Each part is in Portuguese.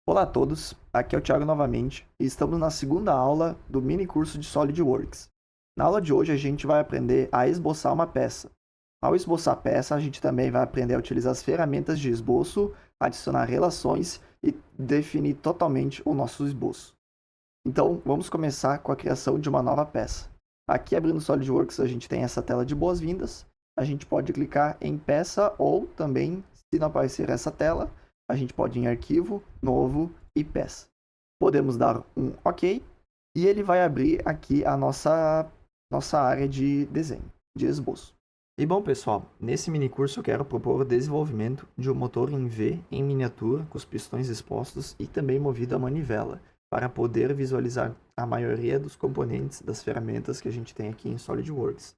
Olá a todos, aqui é o Thiago novamente e estamos na segunda aula do mini curso de SolidWorks. Na aula de hoje a gente vai aprender a esboçar uma peça. Ao esboçar a peça, a gente também vai aprender a utilizar as ferramentas de esboço, adicionar relações e definir totalmente o nosso esboço. Então, vamos começar com a criação de uma nova peça. Aqui abrindo o SolidWorks a gente tem essa tela de boas-vindas. A gente pode clicar em peça ou também, se não aparecer essa tela, a gente pode ir em arquivo, novo e peça. Podemos dar um OK e ele vai abrir aqui a nossa área de desenho, de esboço. E bom, pessoal, nesse mini curso eu quero propor o desenvolvimento de um motor em V em miniatura, com os pistões expostos e também movido a manivela, para poder visualizar a maioria dos componentes das ferramentas que a gente tem aqui em SolidWorks.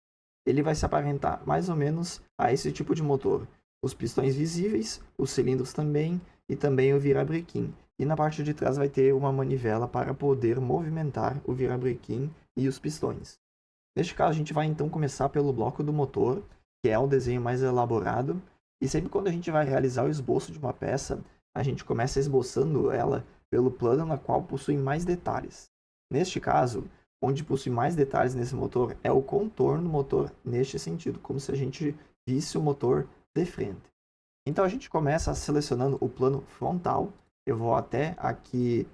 Ele vai se aparentar mais ou menos a esse tipo de motor. Os pistões visíveis, os cilindros também e também o virabrequim. E na parte de trás vai ter uma manivela para poder movimentar o virabrequim e os pistões. Neste caso, a gente vai então começar pelo bloco do motor, que é o desenho mais elaborado. E sempre quando a gente vai realizar o esboço de uma peça, a gente começa esboçando ela pelo plano na qual possui mais detalhes. Neste caso, onde possui mais detalhes nesse motor é o contorno do motor neste sentido, como se a gente visse o motor de frente. Então a gente começa selecionando o plano frontal. Eu vou até aqui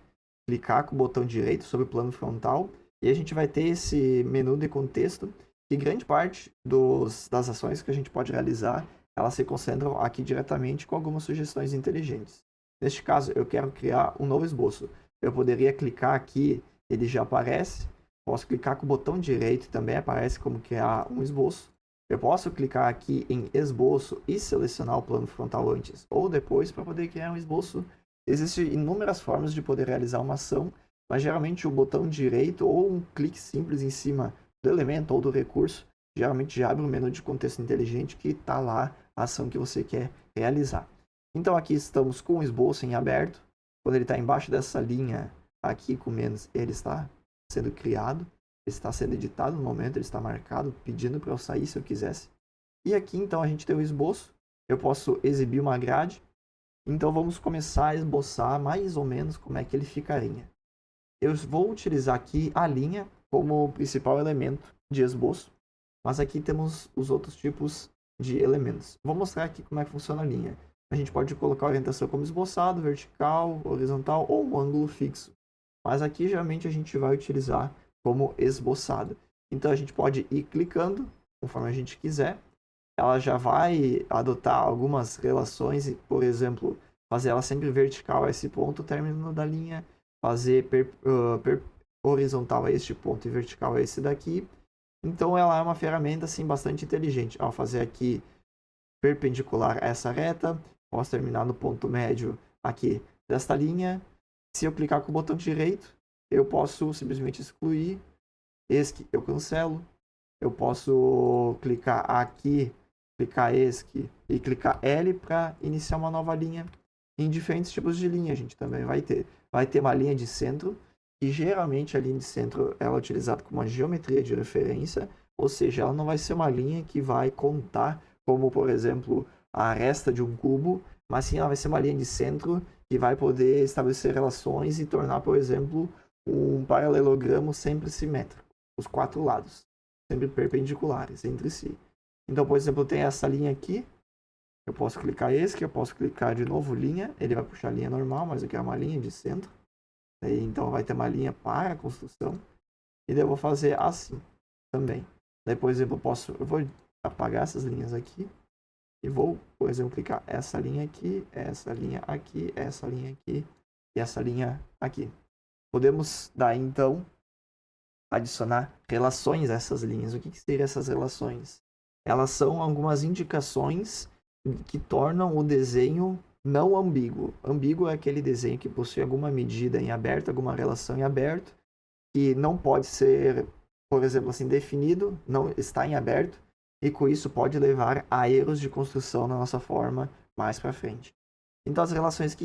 clicar com o botão direito sobre o plano frontal e a gente vai ter esse menu de contexto que grande parte das ações que a gente pode realizar, elas se concentram aqui diretamente com algumas sugestões inteligentes. Neste caso, eu quero criar um novo esboço. Eu poderia clicar aqui, ele já aparece. Posso clicar com o botão direito, também aparece como criar um esboço. Eu posso clicar aqui em esboço e selecionar o plano frontal antes ou depois para poder criar um esboço. Existem inúmeras formas de poder realizar uma ação, mas geralmente o botão direito ou um clique simples em cima do elemento ou do recurso geralmente já abre um menu de contexto inteligente que está lá a ação que você quer realizar. Então aqui estamos com o esboço em aberto. Quando ele está embaixo dessa linha aqui com menos, ele está sendo criado. Ele está sendo editado no momento, ele está marcado, pedindo para eu sair se eu quisesse. E aqui então a gente tem o esboço. Eu posso exibir uma grade. Então vamos começar a esboçar mais ou menos como é que ele ficaria. Eu vou utilizar aqui a linha como principal elemento de esboço, mas aqui temos os outros tipos de elementos. Vou mostrar aqui como é que funciona a linha. A gente pode colocar a orientação como esboçado, vertical, horizontal ou um ângulo fixo. Mas aqui geralmente a gente vai utilizar como esboçado. Então a gente pode ir clicando conforme a gente quiser. Ela já vai adotar algumas relações, por exemplo, fazer ela sempre vertical a esse ponto, término da linha, fazer horizontal a este ponto e vertical a esse daqui. Então ela é uma ferramenta assim bastante inteligente. Ao fazer aqui perpendicular a essa reta, posso terminar no ponto médio aqui desta linha. Se eu clicar com o botão direito, eu posso simplesmente excluir. Esse eu cancelo. Eu posso clicar aqui, clicar ESC e clicar L para iniciar uma nova linha. Em diferentes tipos de linha a gente também vai ter. Vai ter uma linha de centro, e geralmente a linha de centro ela é utilizada como uma geometria de referência, ou seja, ela não vai ser uma linha que vai contar como, por exemplo, a aresta de um cubo, mas sim ela vai ser uma linha de centro que vai poder estabelecer relações e tornar, por exemplo, um paralelogramo sempre simétrico, os quatro lados, sempre perpendiculares entre si. Então, por exemplo, tem essa linha aqui, eu posso clicar esse, eu posso clicar de novo linha, ele vai puxar a linha normal, mas aqui é uma linha de centro. Daí, então vai ter uma linha para a construção, e daí eu vou fazer assim também. Daí, por exemplo, eu vou apagar essas linhas aqui, e vou, por exemplo, clicar essa linha aqui, essa linha aqui, essa linha aqui e essa linha aqui. Podemos dar então adicionar relações a essas linhas. O que seriam essas relações? Elas são algumas indicações que tornam o desenho não ambíguo. Ambíguo é aquele desenho que possui alguma medida em aberto, alguma relação em aberto, que não pode ser, por exemplo, assim, definido, não está em aberto, e com isso pode levar a erros de construção na nossa forma mais para frente. Então as relações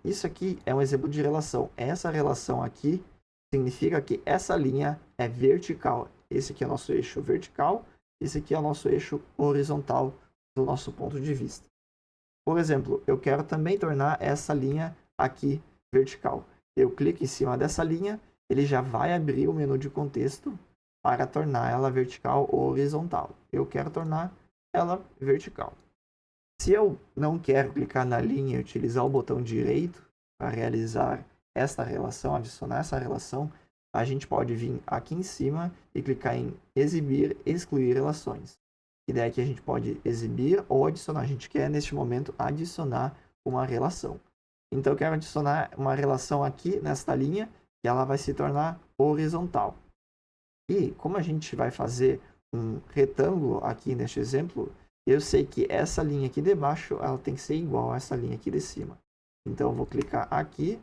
isso aqui é um exemplo de relação. Essa relação aqui significa que essa linha é vertical. Esse aqui é o nosso eixo vertical, esse aqui é o nosso eixo horizontal do nosso ponto de vista. Por exemplo, eu quero também tornar essa linha aqui vertical. Eu clico em cima dessa linha, ele já vai abrir o menu de contexto para tornar ela vertical ou horizontal. Eu quero tornar ela vertical. Se eu não quero clicar na linha e utilizar o botão direito para realizar esta relação, adicionar essa relação, a gente pode vir aqui em cima e clicar em exibir, excluir relações. E daí que a gente pode exibir ou adicionar. A gente quer, neste momento, adicionar uma relação. Então, eu quero adicionar uma relação aqui nesta linha e ela vai se tornar horizontal. E como a gente vai fazer um retângulo aqui neste exemplo, eu sei que essa linha aqui de baixo ela tem que ser igual a essa linha aqui de cima. Então, eu vou clicar aqui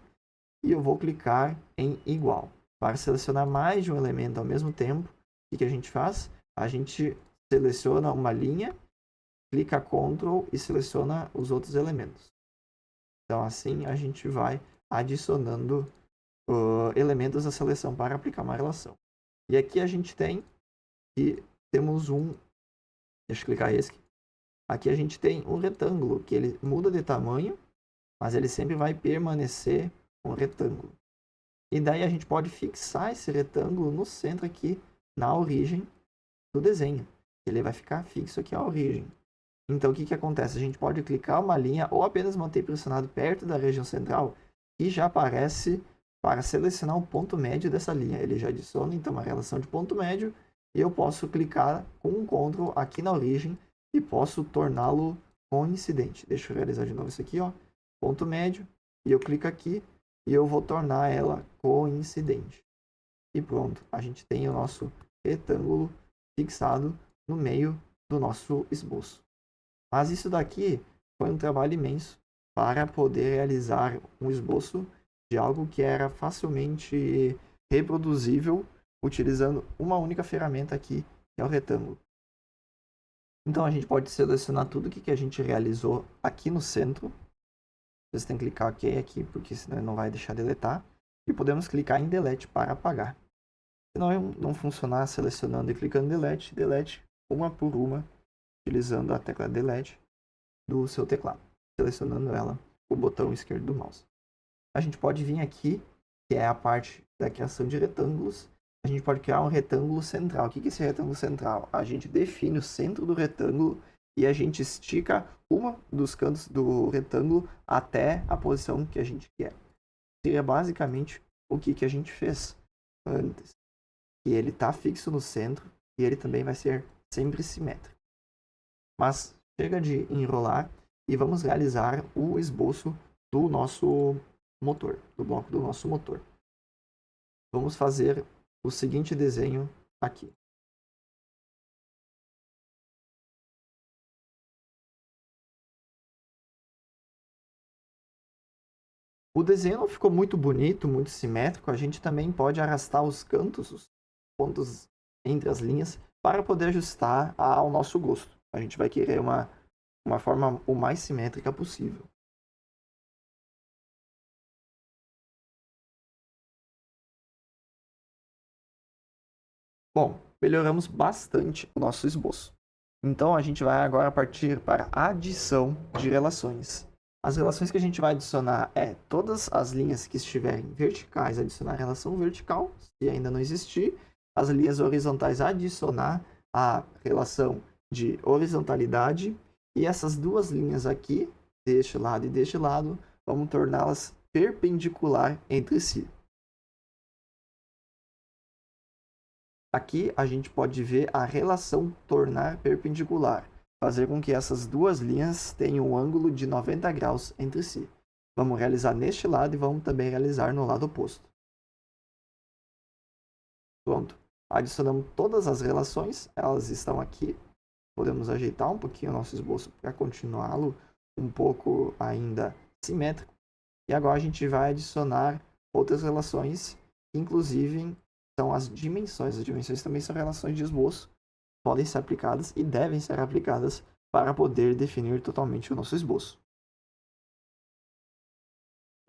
e eu vou clicar em igual. Para selecionar mais de um elemento ao mesmo tempo, o que a gente faz? A gente seleciona uma linha, clica Ctrl e seleciona os outros elementos. Então, assim a gente vai adicionando elementos da seleção para aplicar uma relação. E aqui a gente tem que temos deixa eu clicar esse. Aqui a gente tem um retângulo que ele muda de tamanho, mas ele sempre vai permanecer um retângulo. E daí a gente pode fixar esse retângulo no centro aqui, na origem do desenho. Ele vai ficar fixo aqui à origem. Então o que acontece? A gente pode clicar uma linha ou apenas manter pressionado perto da região central e já aparece para selecionar o ponto médio dessa linha. Ele já adiciona então uma relação de ponto médio e eu posso clicar com um Ctrl aqui na origem e posso torná-lo coincidente. Deixa eu realizar de novo isso aqui, ó. Ponto médio, e eu clico aqui e eu vou tornar ela coincidente. E pronto, a gente tem o nosso retângulo fixado no meio do nosso esboço. Mas isso daqui foi um trabalho imenso para poder realizar um esboço de algo que era facilmente reproduzível utilizando uma única ferramenta aqui, que é o retângulo. Então a gente pode selecionar tudo que a gente realizou aqui no centro. Vocês têm que clicar OK aqui, porque senão ele não vai deixar deletar. E podemos clicar em Delete para apagar. Se não funcionar selecionando e clicando em Delete, delete uma por uma, utilizando a tecla Delete do seu teclado, selecionando ela com o botão esquerdo do mouse. A gente pode vir aqui, que é a parte da criação de retângulos. A gente pode criar um retângulo central. O que é esse retângulo central? A gente define o centro do retângulo e a gente estica uma dos cantos do retângulo até a posição que a gente quer. Seria basicamente o que a gente fez antes. E ele está fixo no centro e ele também vai ser sempre simétrico. Mas chega de enrolar e vamos realizar o esboço do nosso motor, do bloco do nosso motor. Vamos fazer o seguinte desenho aqui. O desenho não ficou muito bonito, muito simétrico. A gente também pode arrastar os cantos, os pontos entre as linhas, para poder ajustar ao nosso gosto. A gente vai querer uma forma o mais simétrica possível. Bom, melhoramos bastante o nosso esboço. Então a gente vai agora partir para a adição de relações. As relações que a gente vai adicionar é todas as linhas que estiverem verticais, adicionar a relação vertical, se ainda não existir. As linhas horizontais, adicionar a relação de horizontalidade. E essas duas linhas aqui, deste lado e deste lado, vamos torná-las perpendicular entre si. Aqui a gente pode ver a relação tornar perpendicular, fazer com que essas duas linhas tenham um ângulo de 90 graus entre si. Vamos realizar neste lado e vamos também realizar no lado oposto. Pronto. Adicionamos todas as relações, elas estão aqui. Podemos ajeitar um pouquinho o nosso esboço para continuá-lo um pouco ainda simétrico. E agora a gente vai adicionar outras relações, inclusive são as dimensões. As dimensões também são relações de esboço, podem ser aplicadas e devem ser aplicadas para poder definir totalmente o nosso esboço.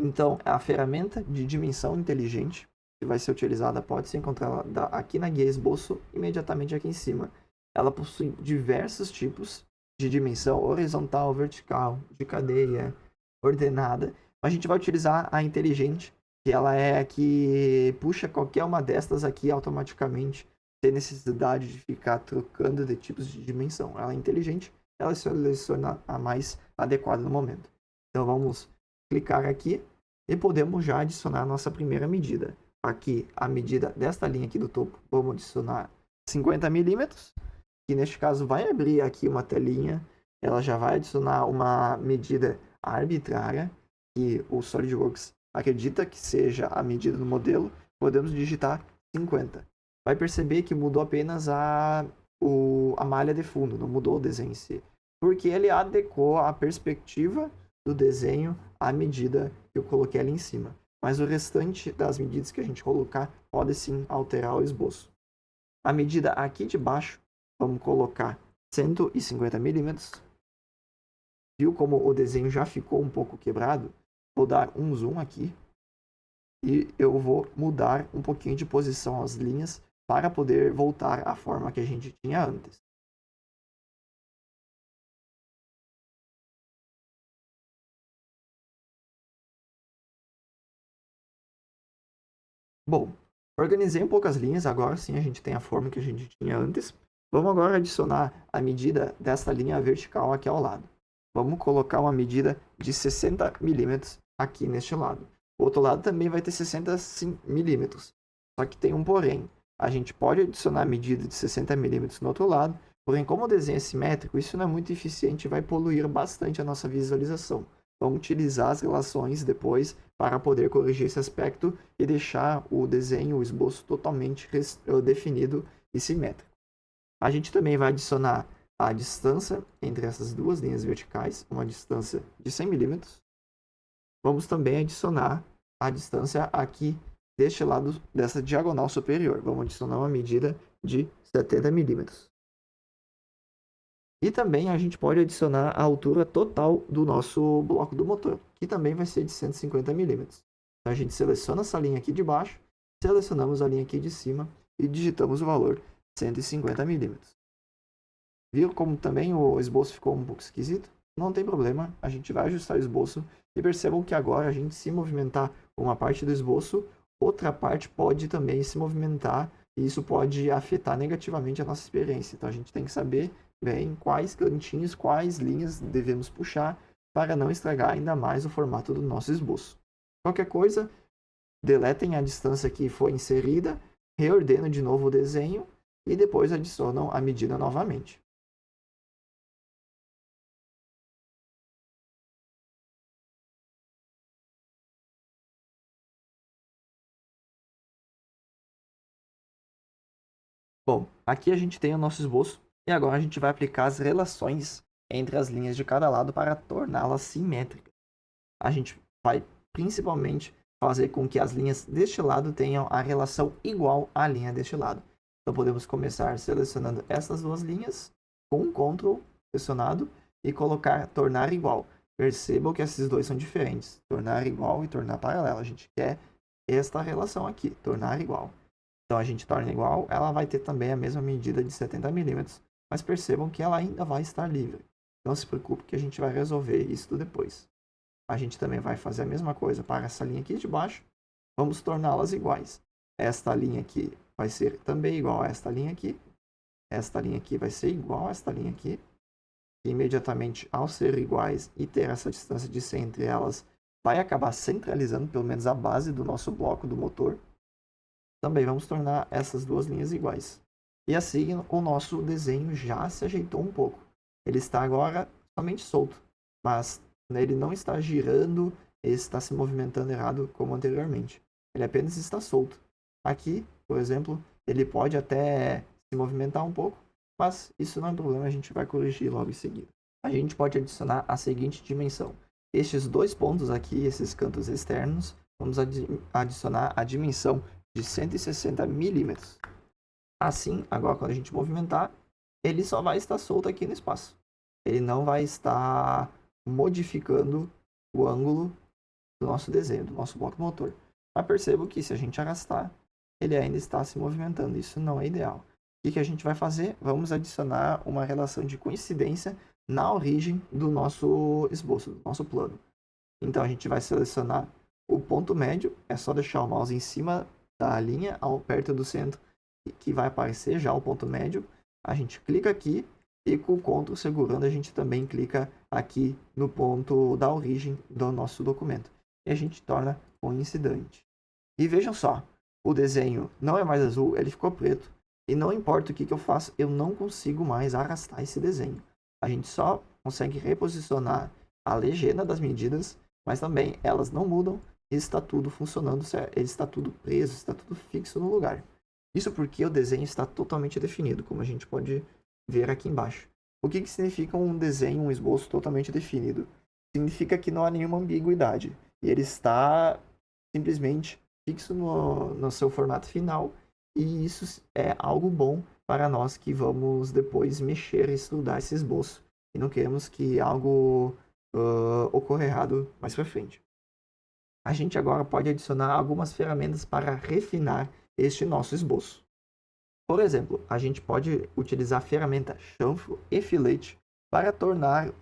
Então, a ferramenta de dimensão inteligente que vai ser utilizada pode ser encontrada aqui na guia esboço, imediatamente aqui em cima. Ela possui diversos tipos de dimensão horizontal, vertical, de cadeia, ordenada. A gente vai utilizar a inteligente, que ela é a que puxa qualquer uma destas aqui automaticamente, sem necessidade de ficar trocando de tipos de dimensão. Ela é inteligente, ela seleciona a mais adequada no momento. Então vamos clicar aqui e podemos já adicionar a nossa primeira medida. Aqui a medida desta linha aqui do topo, vamos adicionar 50 milímetros, que neste caso vai abrir aqui uma telinha, ela já vai adicionar uma medida arbitrária, que o SolidWorks acredita que seja a medida do modelo, podemos digitar 50. Vai perceber que mudou apenas a malha de fundo, não mudou o desenho em si, porque ele adequou a perspectiva do desenho à medida que eu coloquei ali em cima. Mas o restante das medidas que a gente colocar pode sim alterar o esboço. A medida aqui de baixo, vamos colocar 150 milímetros. Viu como o desenho já ficou um pouco quebrado? Vou dar um zoom aqui e eu vou mudar um pouquinho de posição as linhas para poder voltar à forma que a gente tinha antes. Bom, organizei um pouco as linhas, agora sim a gente tem a forma que a gente tinha antes. Vamos agora adicionar a medida desta linha vertical aqui ao lado. Vamos colocar uma medida de 60 milímetros aqui neste lado. O outro lado também vai ter 60 milímetros. Só que tem um porém. A gente pode adicionar a medida de 60 milímetros no outro lado, porém como o desenho é simétrico, isso não é muito eficiente e vai poluir bastante a nossa visualização. Vamos utilizar as relações depois para poder corrigir esse aspecto e deixar o desenho, o esboço totalmente definido e simétrico. A gente também vai adicionar a distância entre essas duas linhas verticais, uma distância de 100 milímetros. Vamos também adicionar a distância aqui deste lado dessa diagonal superior. Vamos adicionar uma medida de 70 milímetros. E também a gente pode adicionar a altura total do nosso bloco do motor, que também vai ser de 150 milímetros. Então a gente seleciona essa linha aqui de baixo, selecionamos a linha aqui de cima e digitamos o valor 150 milímetros. Viu como também o esboço ficou um pouco esquisito? Não tem problema, a gente vai ajustar o esboço e percebam que agora a gente se movimentar uma parte do esboço, outra parte pode também se movimentar e isso pode afetar negativamente a nossa experiência. Então a gente tem que saber bem quais cantinhos, quais linhas devemos puxar para não estragar ainda mais o formato do nosso esboço. Qualquer coisa, deletem a distância que foi inserida, reordenam de novo o desenho e depois adicionam a medida novamente. Bom, aqui a gente tem o nosso esboço e agora a gente vai aplicar as relações entre as linhas de cada lado para torná-las simétricas. A gente vai principalmente fazer com que as linhas deste lado tenham a relação igual à linha deste lado. Então podemos começar selecionando essas duas linhas com um Ctrl pressionado e colocar tornar igual. Percebam que esses dois são diferentes, tornar igual e tornar paralelo. A gente quer esta relação aqui, tornar igual. Então a gente torna igual, ela vai ter também a mesma medida de 70 milímetros, mas percebam que ela ainda vai estar livre. Não se preocupe que a gente vai resolver isso depois. A gente também vai fazer a mesma coisa para essa linha aqui de baixo. Vamos torná-las iguais. Esta linha aqui vai ser também igual a esta linha aqui. Esta linha aqui vai ser igual a esta linha aqui. E imediatamente, ao ser iguais e ter essa distância de 100 entre elas, vai acabar centralizando pelo menos a base do nosso bloco do motor. Também vamos tornar essas duas linhas iguais. E assim o nosso desenho já se ajeitou um pouco. Ele está agora somente solto, mas ele não está girando, ele está se movimentando errado como anteriormente. Ele apenas está solto. Aqui, por exemplo, ele pode até se movimentar um pouco, mas isso não é problema, a gente vai corrigir logo em seguida. A gente pode adicionar a seguinte dimensão. Estes dois pontos aqui, esses cantos externos, vamos adicionar a dimensão de 160 milímetros. Assim, agora quando a gente movimentar, ele só vai estar solto aqui no espaço. Ele não vai estar modificando o ângulo do nosso desenho, do nosso bloco motor. Mas perceba que se a gente arrastar, ele ainda está se movimentando. Isso não é ideal. O que a gente vai fazer? Vamos adicionar uma relação de coincidência na origem do nosso esboço, do nosso plano. Então a gente vai selecionar o ponto médio, é só deixar o mouse em cima da linha, perto do centro, que vai aparecer já o ponto médio. A gente clica aqui e com o Ctrl segurando a gente também clica aqui no ponto da origem do nosso documento. E a gente torna coincidente. E vejam só, o desenho não é mais azul, ele ficou preto. E não importa o que eu faço, eu não consigo mais arrastar esse desenho. A gente só consegue reposicionar a legenda das medidas, mas também elas não mudam e está tudo funcionando, está tudo preso, está tudo fixo no lugar. Isso porque o desenho está totalmente definido, como a gente pode ver aqui embaixo. O que significa um desenho, um esboço totalmente definido? Significa que não há nenhuma ambiguidade. E ele está simplesmente fixo no seu formato final. E isso é algo bom para nós que vamos depois mexer e estudar esse esboço. E não queremos que algo ocorra errado mais para frente. A gente agora pode adicionar algumas ferramentas para refinar este nosso esboço. Por exemplo, a gente pode utilizar a ferramenta chanfro e filete para tornar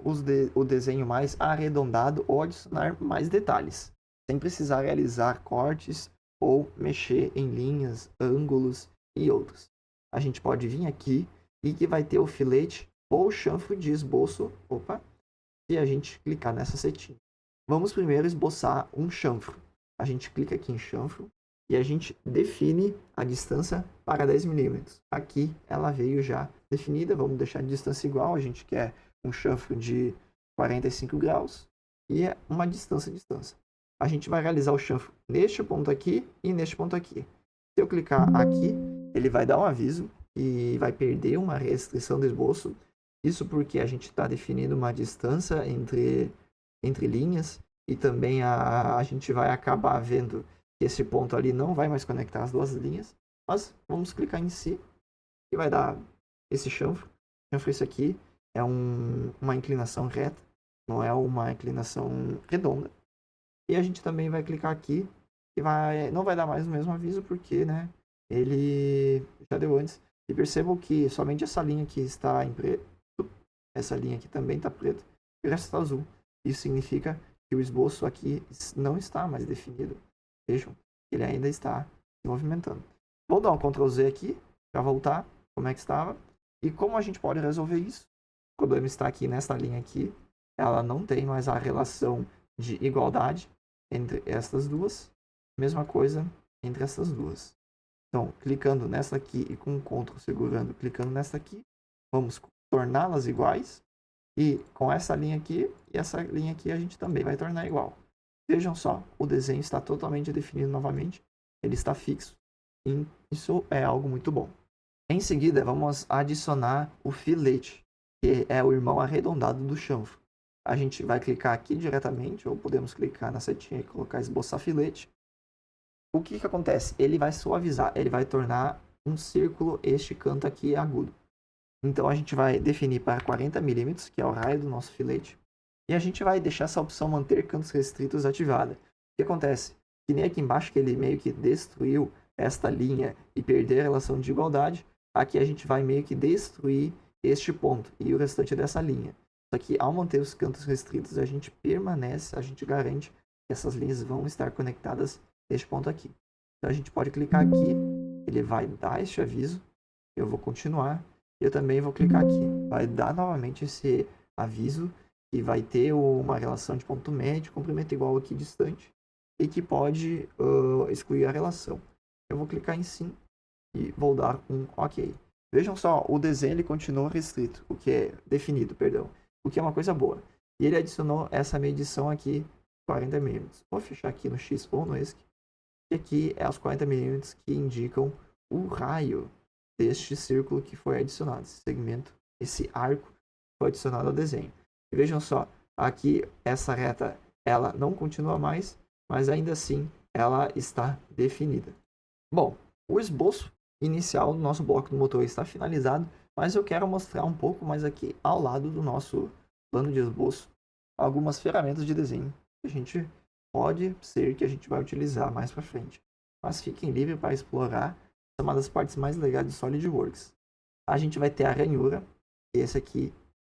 o desenho mais arredondado ou adicionar mais detalhes, sem precisar realizar cortes ou mexer em linhas, ângulos e outros. A gente pode vir aqui e que vai ter o filete ou chanfro de esboço, se a gente clicar nessa setinha. Vamos primeiro esboçar um chanfro. A gente clica aqui em chanfro e a gente define a distância para 10 milímetros. Aqui ela veio já definida, vamos deixar a distância igual, a gente quer um chanfro de 45 graus e é uma distância. A gente vai realizar o chanfro neste ponto aqui e neste ponto aqui. Se eu clicar aqui, ele vai dar um aviso e vai perder uma restrição do esboço. Isso porque a gente está definindo uma distância entre linhas e também a gente vai acabar vendo que esse ponto ali não vai mais conectar as duas linhas. Mas vamos clicar em si e vai dar esse chanfro. Chanfro esse aqui é uma inclinação reta, não é uma inclinação redonda. E a gente também vai clicar aqui e não vai dar mais o mesmo aviso porque, né, ele já deu antes. E percebam que somente essa linha aqui está em preto, essa linha aqui também está preta e o resto está azul. Isso significa que o esboço aqui não está mais definido. Vejam, ele ainda está se movimentando. Vou dar um Ctrl Z aqui para voltar como é que estava. E como a gente pode resolver isso? O problema está aqui nessa linha aqui. Ela não tem mais a relação de igualdade entre estas duas. Mesma coisa entre essas duas. Então, clicando nessa aqui e com o Ctrl segurando, clicando nessa aqui, vamos torná-las iguais. E com essa linha aqui e essa linha aqui a gente também vai tornar igual. Vejam só, o desenho está totalmente definido novamente. Ele está fixo. E isso é algo muito bom. Em seguida, vamos adicionar o filete, que é o irmão arredondado do chanfro. A gente vai clicar aqui diretamente, ou podemos clicar na setinha e colocar esboçar filete. O que acontece? Ele vai suavizar, ele vai tornar um círculo este canto aqui agudo. Então a gente vai definir para 40 milímetros, que é o raio do nosso filete. E a gente vai deixar essa opção manter cantos restritos ativada. O que acontece? Que nem aqui embaixo que ele meio que destruiu esta linha e perder a relação de igualdade, aqui a gente vai meio que destruir este ponto e o restante dessa linha. Só que ao manter os cantos restritos, a gente garante que essas linhas vão estar conectadas neste ponto aqui. Então a gente pode clicar aqui, ele vai dar este aviso, eu vou continuar. Eu também vou clicar aqui. Vai dar novamente esse aviso que vai ter uma relação de ponto médio, comprimento igual aqui distante e que pode excluir a relação. Eu vou clicar em sim e vou dar um OK. Vejam só, o desenho ele continua restrito, o que é definido, perdão, o que é uma coisa boa. E ele adicionou essa medição aqui, 40 milímetros. Vou fechar aqui no X ou no ESC. E aqui é os 40 milímetros que indicam o raio deste círculo que foi adicionado, esse segmento, esse arco foi adicionado ao desenho. E vejam só, aqui essa reta, ela não continua mais, mas ainda assim ela está definida. Bom, o esboço inicial do nosso bloco do motor está finalizado, mas eu quero mostrar um pouco mais aqui ao lado do nosso plano de esboço algumas ferramentas de desenho que a gente pode ser que a gente vai utilizar mais para frente. Mas fiquem livres para explorar. É uma das partes mais legais do SolidWorks. A gente vai ter a ranhura.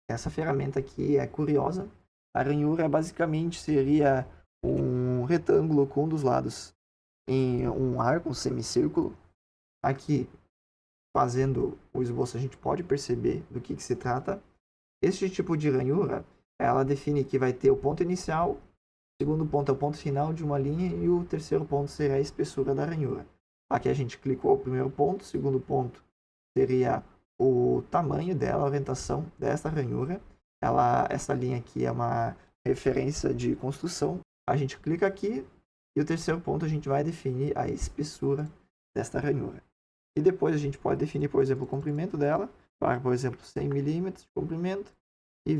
Essa ferramenta aqui é curiosa. A ranhura basicamente seria um retângulo com um dos lados em um arco, um semicírculo. Aqui, fazendo o esboço, a gente pode perceber do que se trata. Este tipo de ranhura, ela define que vai ter o ponto inicial, o segundo ponto é o ponto final de uma linha e o terceiro ponto será a espessura da ranhura. Aqui a gente clicou o primeiro ponto, o segundo ponto seria o tamanho dela, a orientação desta ranhura. Essa linha aqui é uma referência de construção. A gente clica aqui e o terceiro ponto a gente vai definir a espessura desta ranhura. E depois a gente pode definir, por exemplo, o comprimento dela, para, por exemplo, 100 milímetros de comprimento e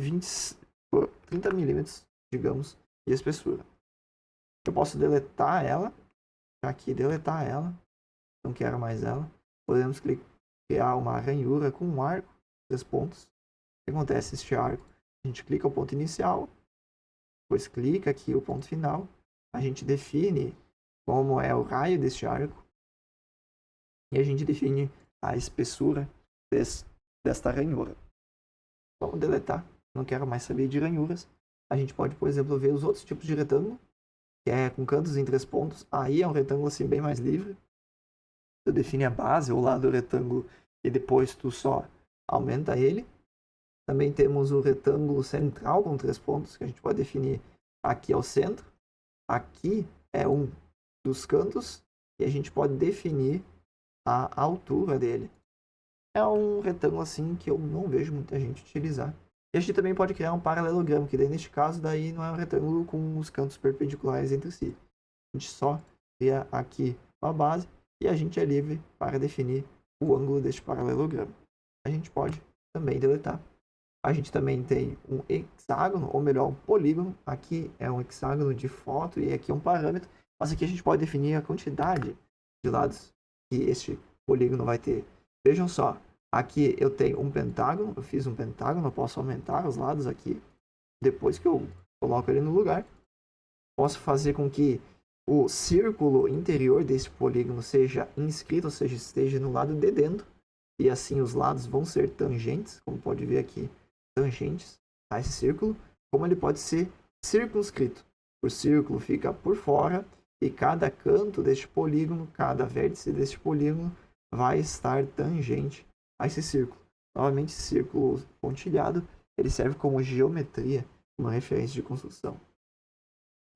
30 milímetros, digamos, de espessura. Eu posso deletar ela, aqui deletar ela, não quero mais ela. Podemos criar uma ranhura com um arco, 3 pontos. O que acontece? Este arco, a gente clica o ponto inicial, depois clica aqui o ponto final, a gente define como é o raio deste arco e a gente define a espessura desta ranhura. Vamos deletar, não quero mais saber de ranhuras. A gente pode, por exemplo, ver os outros tipos de retângulo, que é com cantos em 3 pontos. Aí é um retângulo assim bem mais livre. Tu define a base, o lado do retângulo, e depois tu só aumenta ele. Também temos o retângulo central com 3 pontos, que a gente pode definir aqui é o centro. Aqui é um dos cantos, e a gente pode definir a altura dele. É um retângulo assim que eu não vejo muita gente utilizar. E a gente também pode criar um paralelogramo, que daí neste caso daí não é um retângulo com os cantos perpendiculares entre si. A gente só cria aqui uma base e a gente é livre para definir o ângulo deste paralelogramo. A gente pode também deletar. A gente também tem um hexágono, ou melhor, um polígono. Aqui é um hexágono de foto e aqui é um parâmetro. Mas aqui a gente pode definir a quantidade de lados que este polígono vai ter. Vejam só, aqui eu tenho um pentágono, eu fiz um pentágono, eu posso aumentar os lados aqui. Depois que eu coloco ele no lugar, posso fazer com que o círculo interior desse polígono seja inscrito, ou seja, esteja no lado de dentro. E assim os lados vão ser tangentes, como pode ver aqui, tangentes a esse círculo, como ele pode ser circunscrito. O círculo fica por fora e cada canto deste polígono, cada vértice deste polígono vai estar tangente a esse círculo. Novamente, esse círculo pontilhado, ele serve como geometria, uma referência de construção.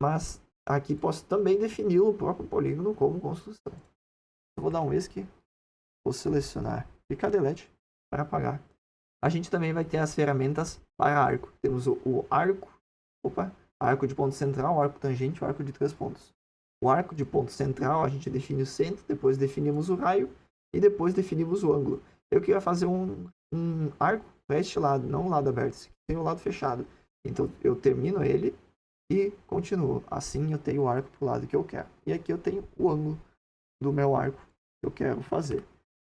Mas aqui posso também definir o próprio polígono como construção. Eu vou dar um ESC, vou selecionar, clicar Delete para apagar. A gente também vai ter as ferramentas para arco. Temos o arco, arco de ponto central, arco tangente, o arco de 3 pontos. O arco de ponto central, a gente define o centro, depois definimos o raio e depois definimos o ângulo. Eu queria fazer um arco para este lado, não um lado aberto, tem o lado fechado. Então eu termino ele e continuo. Assim eu tenho o arco para o lado que eu quero. E aqui eu tenho o ângulo do meu arco que eu quero fazer.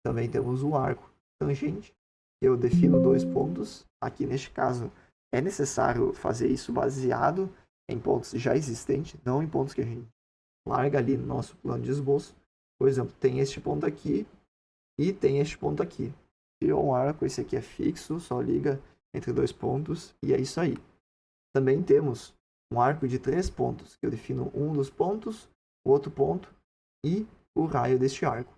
Também temos o arco tangente. Eu defino 2 pontos. Aqui neste caso é necessário fazer isso baseado em pontos já existentes, não em pontos que a gente larga ali no nosso plano de esboço. Por exemplo, tem este ponto aqui e tem este ponto aqui. Criou um arco, esse aqui é fixo, só liga entre 2 pontos e é isso aí. Também temos um arco de 3 pontos, que eu defino um dos pontos, o outro ponto e o raio deste arco.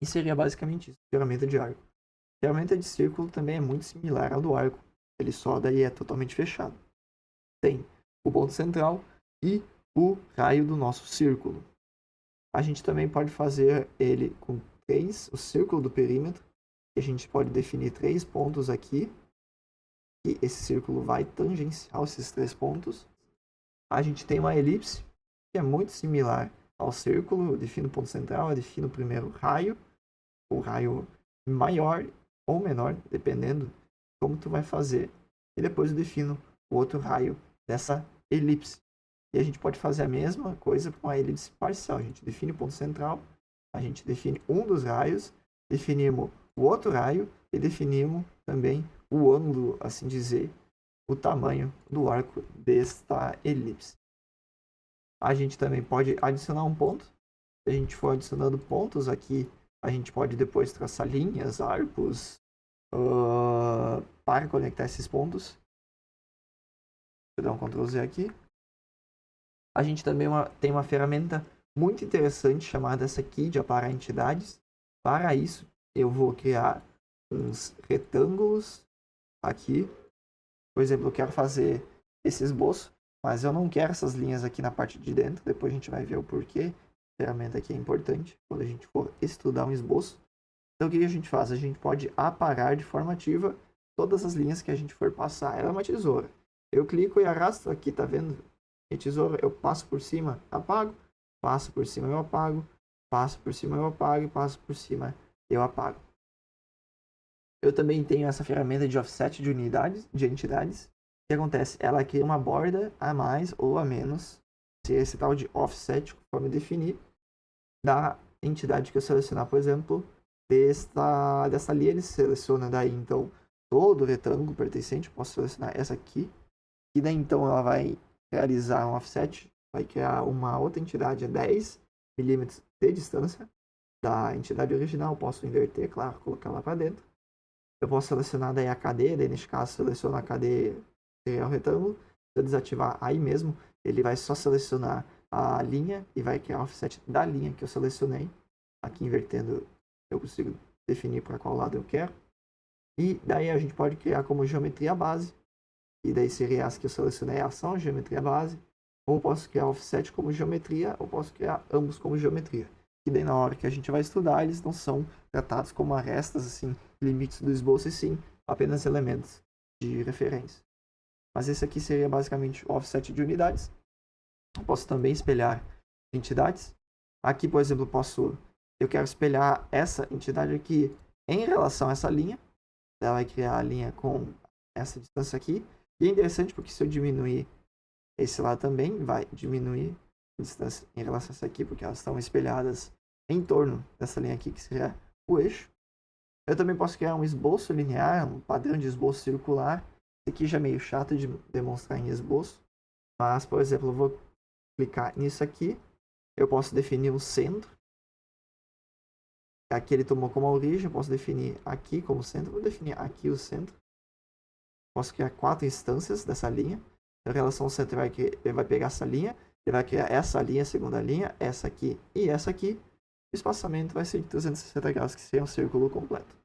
E seria basicamente isso, ferramenta de arco. A ferramenta de círculo também é muito similar ao do arco, ele só daí é totalmente fechado. Tem o ponto central e o raio do nosso círculo. A gente também pode fazer ele com 3, o círculo do perímetro, que a gente pode definir 3 pontos aqui, e esse círculo vai tangenciar esses 3 pontos. A gente tem uma elipse, que é muito similar ao círculo. Eu defino o ponto central, eu defino o primeiro raio, o raio maior ou menor, dependendo de como tu vai fazer. E depois eu defino o outro raio dessa elipse. E a gente pode fazer a mesma coisa com a elipse parcial. A gente define o ponto central, a gente define um dos raios, definimos o outro raio e definimos também o ângulo, assim dizer, o tamanho do arco desta elipse. A gente também pode adicionar um ponto. Se a gente for adicionando pontos aqui, a gente pode depois traçar linhas, arcos, para conectar esses pontos. eu dar um Ctrl Z aqui. A gente também tem uma ferramenta muito interessante chamada essa aqui de aparar entidades. Para isso, eu vou criar uns retângulos aqui. Por exemplo, eu quero fazer esse esboço, mas eu não quero essas linhas aqui na parte de dentro. Depois a gente vai ver o porquê. A ferramenta aqui é importante quando a gente for estudar um esboço. Então o que a gente faz? A gente pode aparar de forma ativa todas as linhas que a gente for passar. Ela é uma tesoura. Eu clico e arrasto aqui, tá vendo? A tesoura, eu passo por cima, apago. Passo por cima, eu apago. Passo por cima, eu apago. Passo por cima, eu apago. Eu também tenho essa ferramenta de offset de unidades, de entidades. O que acontece? Ela cria uma borda a mais ou a menos, se esse tal de offset, conforme definir, da entidade que eu selecionar. Por exemplo, dessa linha ele seleciona daí, então, todo o retângulo pertencente. Eu posso selecionar essa aqui. E daí, então, ela vai realizar um offset, vai criar uma outra entidade a 10 milímetros de distância da entidade original. Eu posso inverter, claro, colocar lá para dentro. Eu posso selecionar daí a cadeia, daí neste caso seleciona a cadeia, que é o retângulo. Se eu desativar aí mesmo, ele vai só selecionar a linha e vai criar o offset da linha que eu selecionei. Aqui invertendo, eu consigo definir para qual lado eu quero. E daí a gente pode criar como geometria base. E daí seria as que eu selecionei, a ação, geometria base. Ou posso criar offset como geometria, ou posso criar ambos como geometria. E daí na hora que a gente vai estudar, eles não são tratados como arestas, assim, limites do esboço, e sim apenas elementos de referência. Mas esse aqui seria basicamente o offset de unidades. Eu posso também espelhar entidades. Aqui, por exemplo, eu quero espelhar essa entidade aqui em relação a essa linha. Ela vai criar a linha com essa distância aqui. E é interessante porque se eu diminuir esse lado também, vai diminuir a distância em relação a essa aqui, porque elas estão espelhadas em torno dessa linha aqui, que seria o eixo. Eu também posso criar um esboço linear, um padrão de esboço circular. Esse aqui já é meio chato de demonstrar em esboço. Mas, por exemplo, eu vou clicar nisso aqui. Eu posso definir o centro. Aqui ele tomou como origem. Eu posso definir aqui como centro. Vou definir aqui o centro. Posso criar 4 instâncias dessa linha. Em relação ao centro, ele vai pegar essa linha. Ele vai criar essa linha, segunda linha, essa aqui e essa aqui. O espaçamento vai ser de 360 graus, que seria um círculo completo.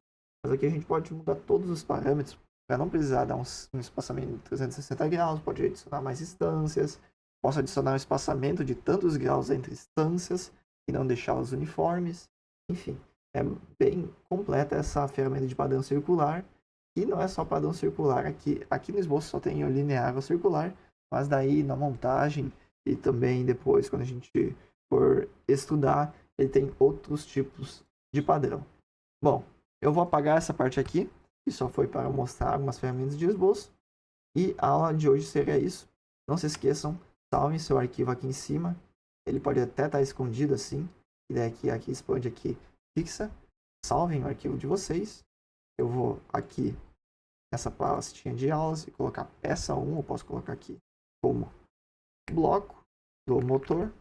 Mas aqui a gente pode mudar todos os parâmetros para não precisar dar um espaçamento de 360 graus. Pode adicionar mais instâncias. Posso adicionar um espaçamento de tantos graus entre instâncias e não deixá-las uniformes. Enfim, é bem completa essa ferramenta de padrão circular. E não é só padrão circular. Aqui no esboço só tem o linear ou circular. Mas daí na montagem e também depois, quando a gente for estudar, ele tem outros tipos de padrão. Bom, eu vou apagar essa parte aqui, que só foi para mostrar algumas ferramentas de esboço. E a aula de hoje seria isso. Não se esqueçam, salvem seu arquivo aqui em cima. Ele pode até estar escondido assim. E daí aqui expande aqui, fixa. Salvem o arquivo de vocês. Eu vou aqui nessa pastinha de aulas e colocar peça 1. Eu posso colocar aqui como bloco do motor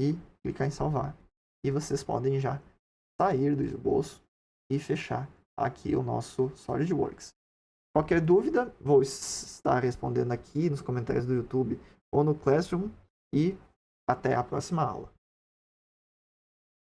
e clicar em salvar. E vocês podem já sair do esboço e fechar aqui o nosso SolidWorks. Qualquer dúvida, vou estar respondendo aqui nos comentários do YouTube ou no Classroom. E até a próxima aula.